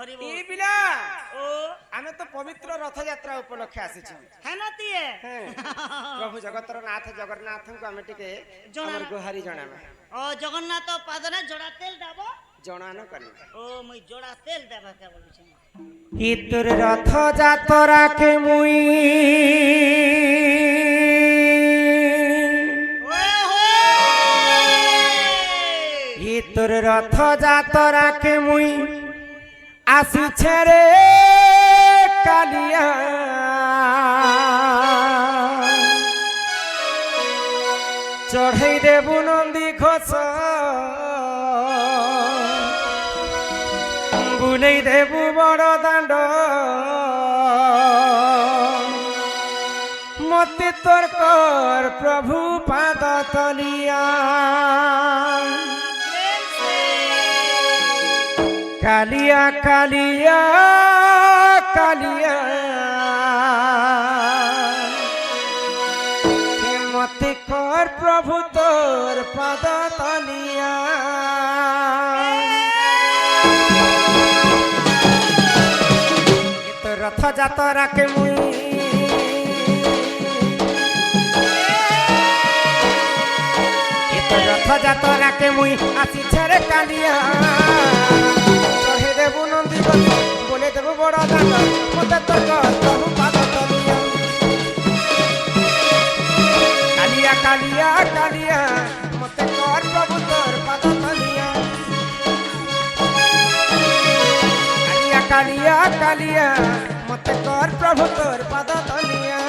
হরি বল। এই বিলা ও আমি তো পবিত্র রথযাত্রা উপলক্ষে আসিছি। হ্যাঁ না তিয়ে প্রভু জগতর নাথ জগন্নাথଙ୍କୁ আমি টিকে জଣା আমার গুহারি জଣାবে। ও জগন্নাথ পাদরে জোড়া তেল দেব জଣାন করি। ও মুই জোড়া তেল দেবা কে বলছি। তোর রথযাত্রাকে মুই তোর রথযাত্রাকে মুই আসিছে রে কালিয়া চড়াই দেবু নন্দী ঘোষ বুলেই দেবু বড় দাণ্ড মতে তোর কর প্রভু পাদ তলিয়া কালিয়া কালিয়া কালিয়া মতে কর প্রভু তোর পাদ তলিয়া তোর রথযাত্রাকে মুই তোর রথযাত্রাকে মুই আসিছে রে কালিয়া দেবু নন্দী বলে দেবু বড় দাঁড় মতে তোর প্রভু পাদ তলিয়া কালিয়া কালিয়া কালিয়া মতে কর প্রভু তোর পাদ তলিয়া কালিয়া কালিয়া কালিয়া মতে কর প্রভু তোর পাদ তলিয়া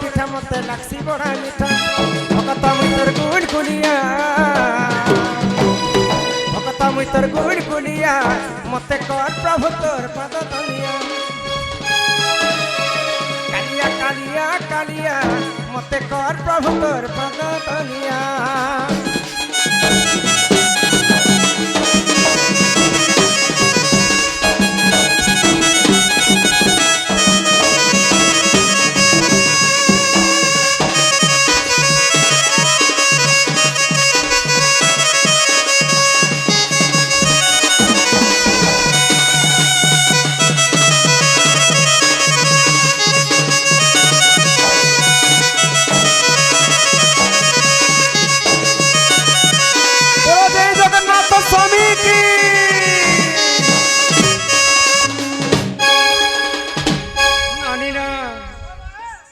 পিঠা মতে লাগছি বড়া মিঠা ভকত মুই তোর গুড় গুলিয়া ভকত মুই তোর গুড় গুলিয়া মতে কর প্রভু তোর পাদ তলিয়া কালিয়া কালিয়া কালিয়া মতে কর প্রভু তোর পাদ তলিয়া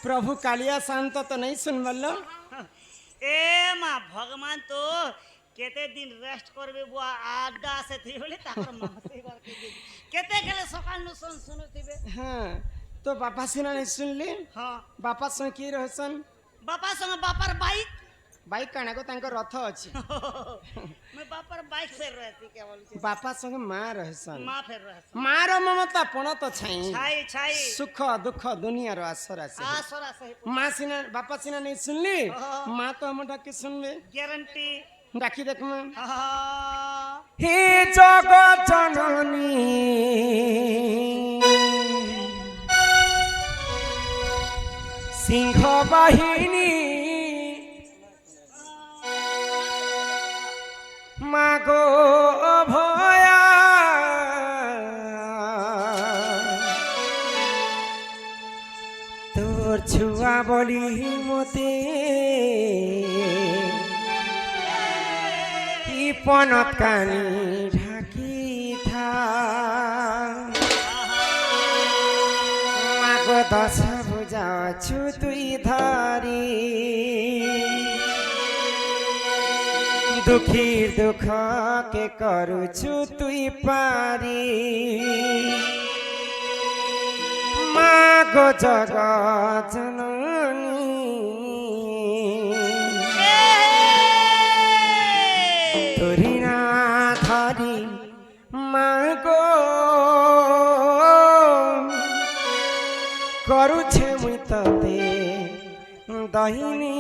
प्रभु कालिया शांत तो नहीं सुन बल्लो ए मां भगवान तो केते दिन रेस्ट करबे बुआ आडा से थी बोले ताकर मासे करके केते गेले सकाल नु सुनथिबे हां तो बापा सिना नहीं सुनली हां बापा संग की रहसन बापा संग बापर बाइक बाइक काना को तांको रथ अछि मैं बापर बाइक फेर रहती के बोल बापा संग मां रहसन मां फेर रहसन मां रो ममता पण तो छाई छाई छाई सुख दुख दुनिया रो आसरा से आसरा से मां सिना बापा सिना नहीं सुनली मां तो हमटा के सुनबे गारंटी डाकी देख में हे जगत जननी सिंह बाहिनी मागो भया तोर छुआ बोली मोते পনত কানি ঢাকি থা মাগো দশ ভুজা छु তুই ধারি দুঃখীর দুঃখ কে করুছু তুই পারি মাগো জগৎ জননী তোরি না ধরি মাগো করুছে মুই ততে দহিনী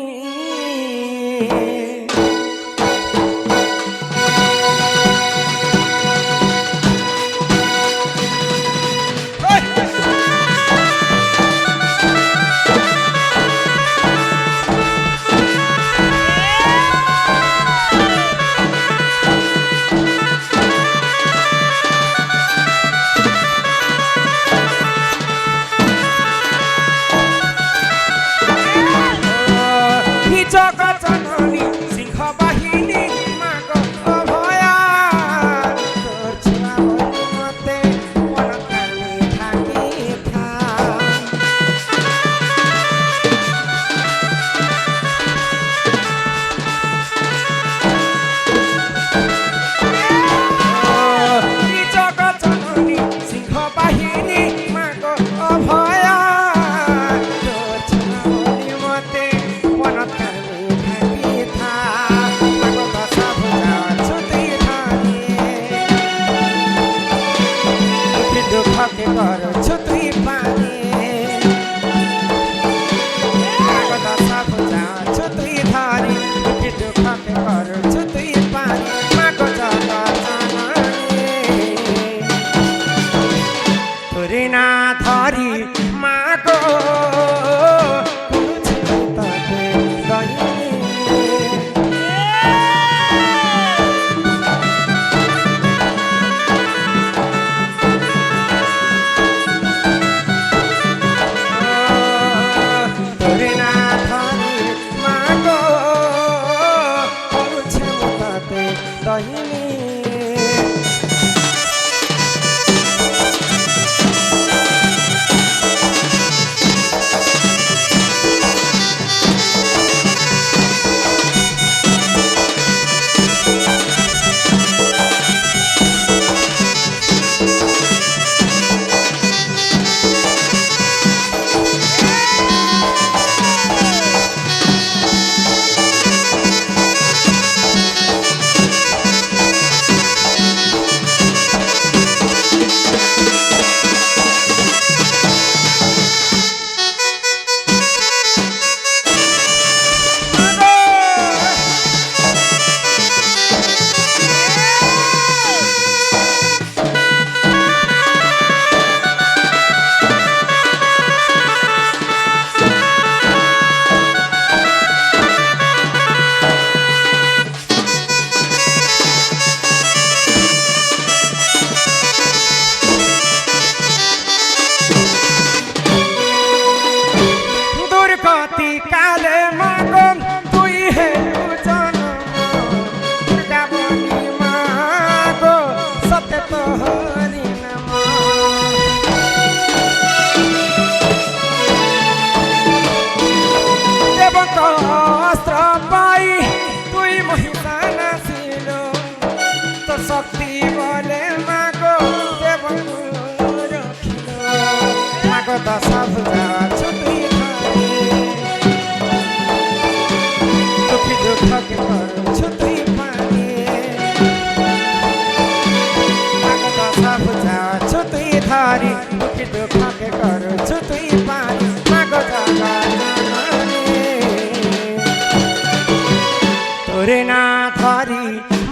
তোরে না ধরি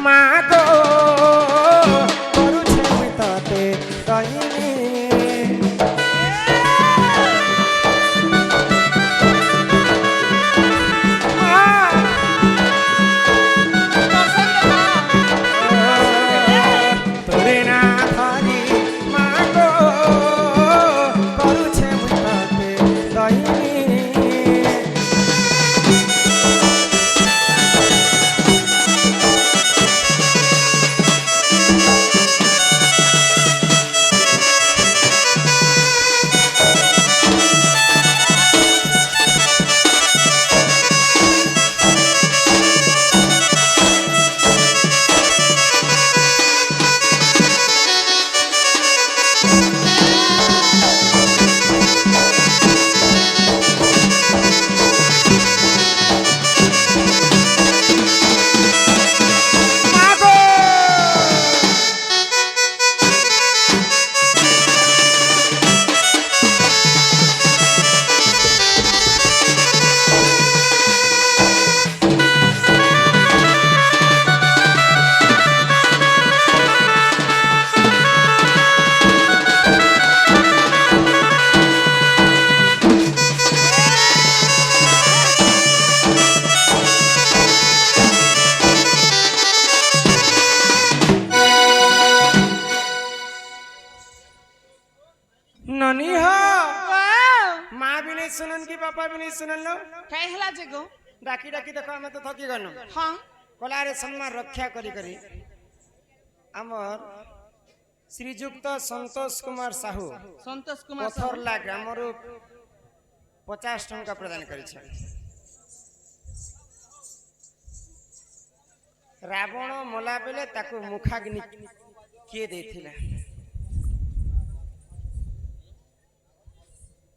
মাগো सुनन की पापा भी नहीं सुनन लो କାଇଁ ହେଲା ଯେ ଗୋ डाकी डाकी देखो हमें तो थकी गनु ହଁ कलारे सम्मान रक्षा करी करी हमर श्रीजुक्त संतोष कुमार साहू ସନ୍ତୋଷ କୁମାର ସାହୁ पथरला ग्रामरू 50 टंका प्रदान करी रावण मला बेले ताकू मुखाग्नि किए देथिला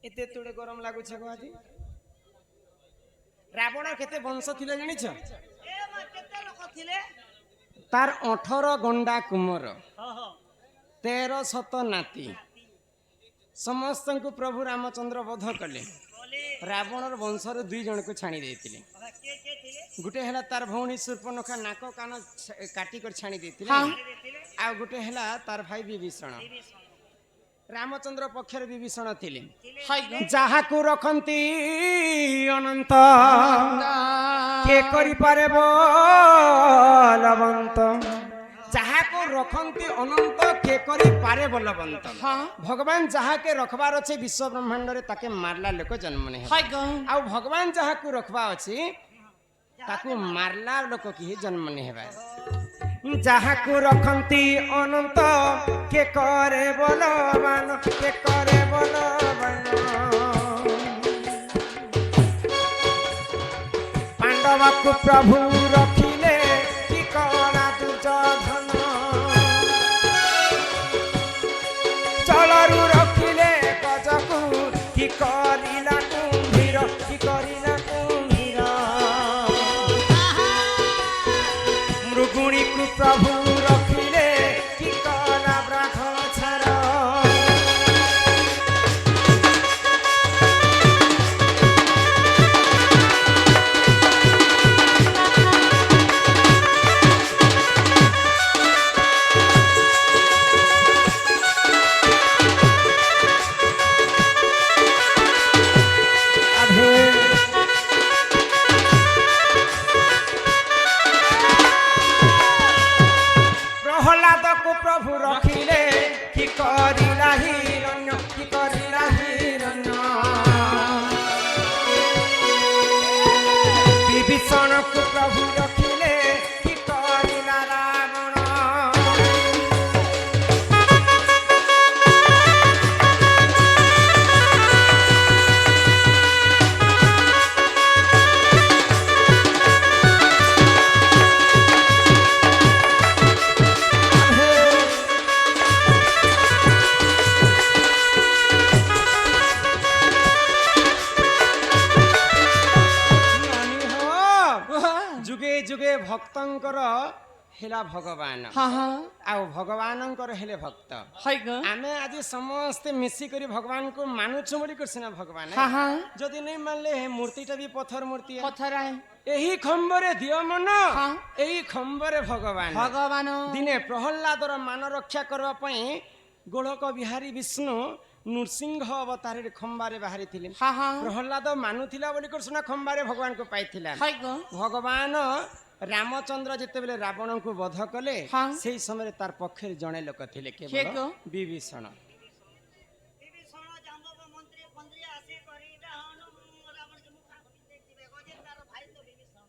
एते तोड़े गरम लागु छ गो आजी रावण केते वंश थिले जानि छ ए मा केते लोक थिले तार 18 गंडा कुमर हो हो 13 शत नाती समस्त को प्रभु रामचंद्र वध कले बोले रावणर वंशर 2 जन को छाणी देथिले बाबा के थिले गुटे हला तार भौणी सूर्पनखा नाक कान काटी कर छाणी देथिले हाँ। थिले आ गुटे हला तार भाई विभीषण रामचंद्र पक्षर विभीषण थिले ହାଇ ଗୋ जहा को रखंती अनंत के करि पारे बलवंत जहा को रखंती अनंत के करि पारे बलवंत ହଁ भगवान जहा के रखबार अछि विश्व ब्रह्मांड रे ताके मारला लोक जन्म ने ହାଇ ଗୋ आ भगवान जहा को रखबा अछि ताकू मारला लोक की जन्म ने हेबा जहा को रखंती अनंत के करे बलवान के करे बलवान पांडव को प्रभु रखिले की करा दुर्योधन चलरू रखिले गजकू की करिला कुंभीर की करिला कुंभीर मृगुणी को प्रभु रखिले की कला ब्राह्मण छर प्रहलाद को प्रभु रखिले कि करिला हिरण्य कि करिला हिरण्य विभीषण को प्रभु रखिले कि करिला रावण जुगे जुगे भक्तंकर हेला भगवान ହଁ ହଁ आउ भगवानंकर हेले भक्त ହାଇ ଗୋ आमे आज समस्ते मिसी करी भगवान को मानुछु बोली करसिना भगवान ହଁ ହଁ जदि नहीं मानले हे मूर्तिटा भी पत्थर मूर्ति है ପଥର ଆଏ एही खंबरे दियो मन हाँ। एही खंबरे भगवान ଭଗବାନ दिने प्रहलादर मान रक्षा करबा पई गोलक बिहारी विष्णु नृसिंह अवतार खंबारे बाहरी थिले ହଁ ହଁ प्रहलाद मानुथिला बोली करसना खंबारे भगवान को पाइथिला ହାଇ ଗୋ भगवान रामचंद्र जेते बेले रावण को वध कले हाँ। सेही समय तार पक्षे जणे लोक थिले के केवल को? विभीषण विभीषण जाम्बव मंत्री पंद्री आसे करी डाहन रावण के मुख आखि देखिबे गजे तार भाई तो विभीषण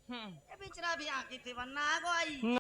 ହୁଁ ए बिचरा भी आखि थिबा ना गो आई